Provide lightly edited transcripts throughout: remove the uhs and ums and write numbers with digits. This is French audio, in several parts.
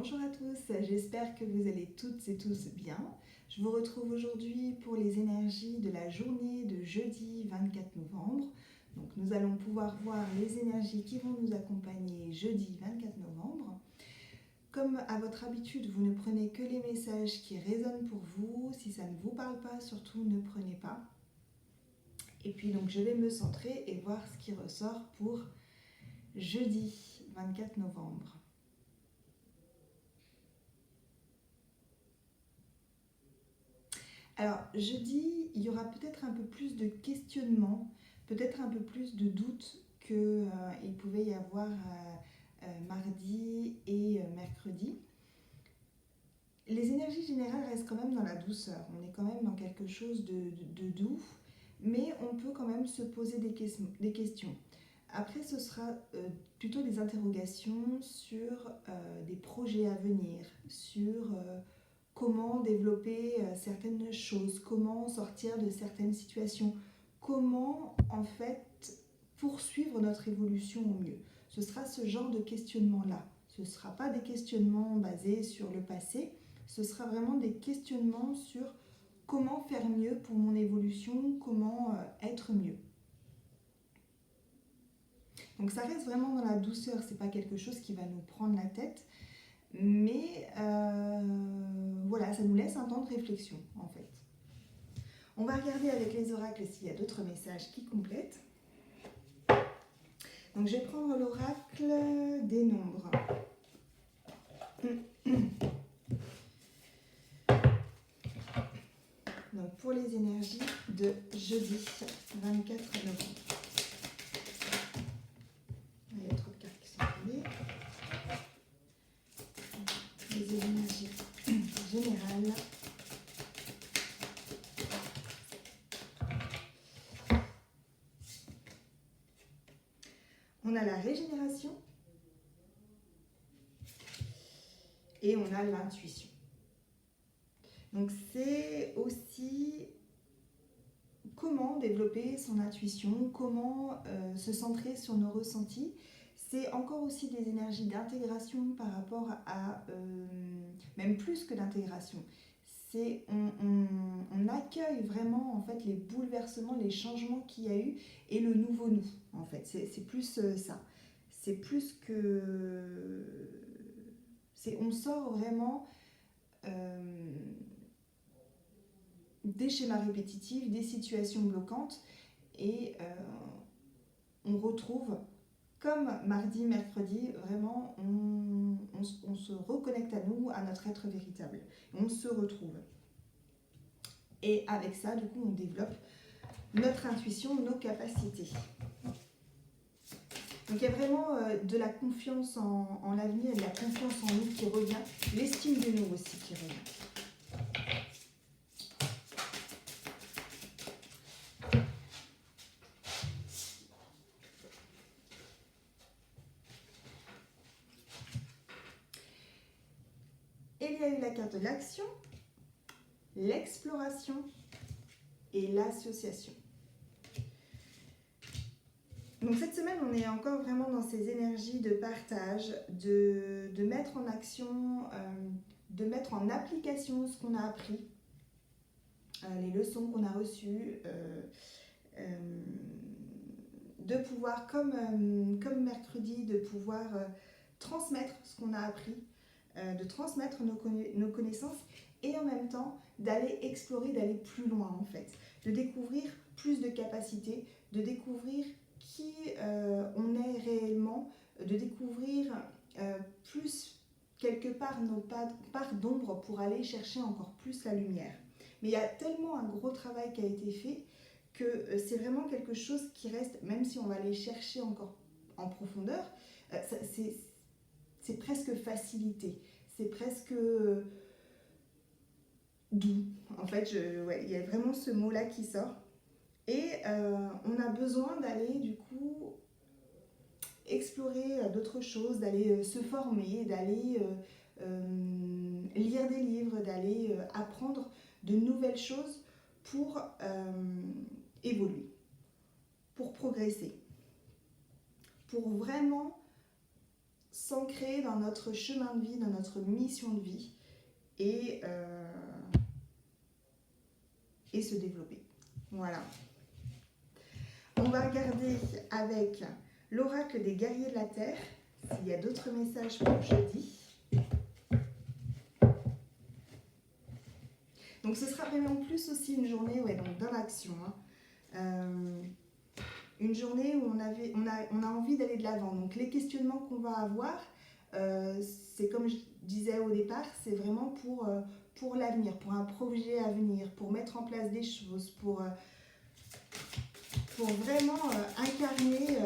Bonjour à tous, j'espère que vous allez toutes et tous bien. Je vous retrouve aujourd'hui pour les énergies de la journée de jeudi 24 novembre. Donc nous allons pouvoir voir les énergies qui vont nous accompagner jeudi 24 novembre. Comme à votre habitude, vous ne prenez que les messages qui résonnent pour vous. Si ça ne vous parle pas, surtout ne prenez pas. Et puis donc je vais me centrer et voir ce qui ressort pour jeudi 24 novembre. Alors, jeudi, il y aura peut-être un peu plus de questionnements, peut-être un peu plus de doutes qu'il pouvait y avoir mardi et mercredi. Les énergies générales restent quand même dans la douceur, on est quand même dans quelque chose de doux, mais on peut quand même se poser des questions. Après, ce sera plutôt des interrogations sur des projets à venir, sur comment développer certaines choses, comment sortir de certaines situations, comment en fait poursuivre notre évolution au mieux. Ce sera ce genre de questionnement-là. Ce ne sera pas des questionnements basés sur le passé, ce sera vraiment des questionnements sur comment faire mieux pour mon évolution, comment être mieux. Donc ça reste vraiment dans la douceur, c'est pas quelque chose qui va nous prendre la tête, mais voilà, ça nous laisse un temps de réflexion en fait. On va regarder avec les oracles s'il y a d'autres messages qui complètent. Donc je vais prendre l'oracle des nombres. Donc pour les énergies de jeudi 24 novembre. Il y a trop de cartes qui sont tombées. Les énergies générales. On a la régénération et on a l'intuition. Donc c'est aussi comment développer son intuition, comment se centrer sur nos ressentis. C'est encore aussi des énergies d'intégration par rapport à, même plus que d'intégration. C'est on accueille vraiment en fait les bouleversements, les changements qu'il y a eu et le nouveau nous en fait. C'est plus ça. C'est plus que on sort vraiment des schémas répétitifs, des situations bloquantes et on retrouve comme mardi, mercredi, vraiment on se reconnecte à nous, à notre être véritable. On se retrouve. Et avec ça, du coup, on développe notre intuition, nos capacités. Donc il y a vraiment de la confiance en l'avenir, de la confiance en nous qui revient, l'estime de nous aussi qui revient. Et il y a eu la carte de l'action, l'exploration et l'association. Donc cette semaine, on est encore vraiment dans ces énergies de partage, de mettre en action, de mettre en application ce qu'on a appris, les leçons qu'on a reçues, de pouvoir, comme mercredi, de pouvoir transmettre ce qu'on a appris, de transmettre nos connaissances et en même temps d'aller explorer, d'aller plus loin en fait, de découvrir plus de capacités, de découvrir qui on est réellement, de découvrir plus quelque part nos parts d'ombre pour aller chercher encore plus la lumière. Mais il y a tellement un gros travail qui a été fait que c'est vraiment quelque chose qui reste, même si on va aller chercher encore en profondeur, c'est presque facilité, c'est presque doux. En fait, il y a vraiment ce mot-là qui sort. Et on a besoin d'aller du coup explorer d'autres choses, d'aller se former, d'aller lire des livres, d'aller apprendre de nouvelles choses pour évoluer, pour progresser, pour vraiment s'ancrer dans notre chemin de vie, dans notre mission de vie et se développer. Voilà. On va regarder avec l'oracle des guerriers de la Terre, s'il y a d'autres messages pour jeudi. Donc ce sera vraiment plus aussi une journée donc dans l'action. Une journée où on a envie d'aller de l'avant. Donc les questionnements qu'on va avoir, c'est comme je disais au départ, c'est vraiment pour l'avenir, pour un projet à venir, pour mettre en place des choses, pour vraiment incarner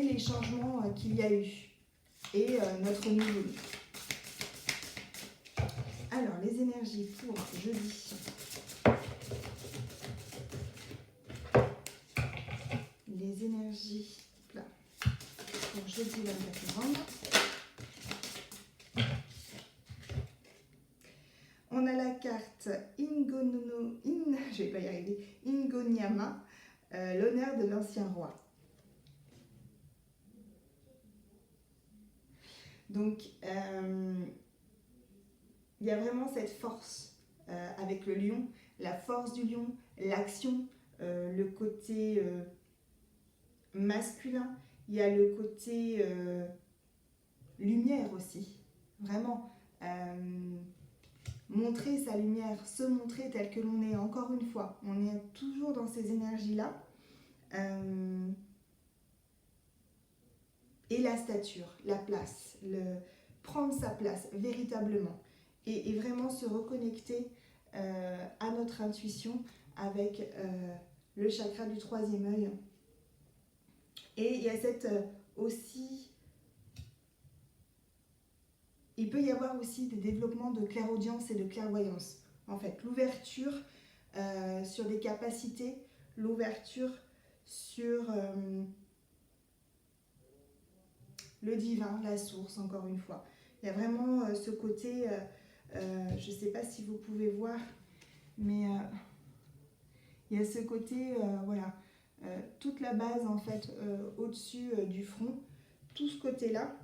les changements qu'il y a eu et notre nouveau nous. Alors, les énergies pour jeudi. Les énergies là, pour jeudi 24 novembre. On a la carte Ingonyama, l'honneur de l'ancien roi. Donc, il y a vraiment cette force avec le lion, la force du lion, l'action, le côté masculin. Il y a le côté lumière aussi, vraiment. Montrer sa lumière, se montrer tel que l'on est, encore une fois. On est toujours dans ces énergies-là. Et la stature, la place, prendre sa place véritablement. Et vraiment se reconnecter à notre intuition avec le chakra du troisième œil. Et il y a aussi... Il peut y avoir aussi des développements de clairaudience et de clairvoyance. En fait, l'ouverture sur des capacités, l'ouverture sur le divin, la source, encore une fois. Il y a vraiment ce côté, je ne sais pas si vous pouvez voir, mais il y a ce côté, voilà, toute la base en fait au-dessus du front, tout ce côté-là,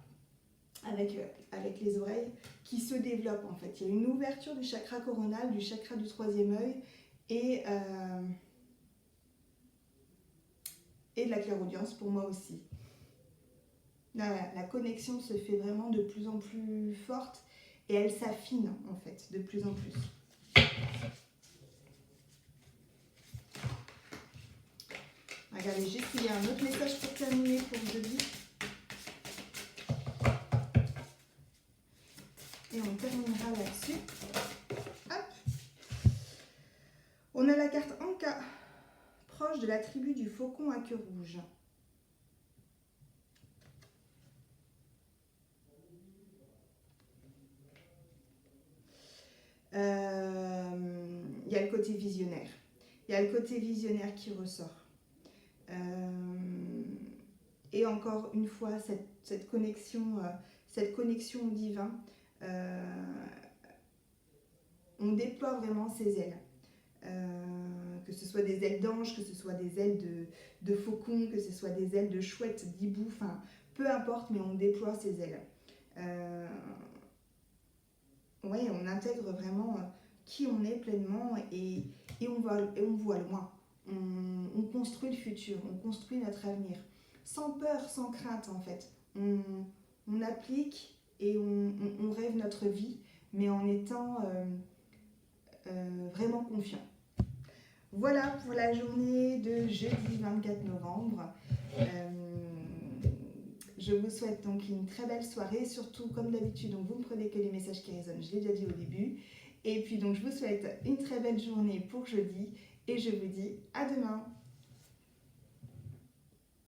avec les oreilles, qui se développe en fait. Il y a une ouverture du chakra coronal, du chakra du troisième œil et de la clairaudience pour moi aussi. La connexion se fait vraiment de plus en plus forte et elle s'affine en fait de plus en plus. Regardez juste s'il y a un autre message pour terminer pour jeudi. Et on terminera là-dessus. Hop. On a la carte Anka, proche de la tribu du faucon à queue rouge. Il y a le côté visionnaire. Il y a le côté visionnaire qui ressort. Et encore une fois, cette connexion au divin, on déploie vraiment ses ailes. Que ce soit des ailes d'ange, que ce soit des ailes de faucon, que ce soit des ailes de chouette, d'hibou, enfin, peu importe, mais on déploie ses ailes. Ouais, on intègre vraiment qui on est pleinement et on voit loin. On construit le futur, on construit notre avenir. Sans peur, sans crainte en fait. On applique et on rêve notre vie, mais en étant vraiment confiant. Voilà pour la journée de jeudi 24 novembre. Je vous souhaite donc une très belle soirée, surtout comme d'habitude, donc vous ne prenez que les messages qui résonnent, je l'ai déjà dit au début. Et puis donc je vous souhaite une très belle journée pour jeudi et je vous dis à demain.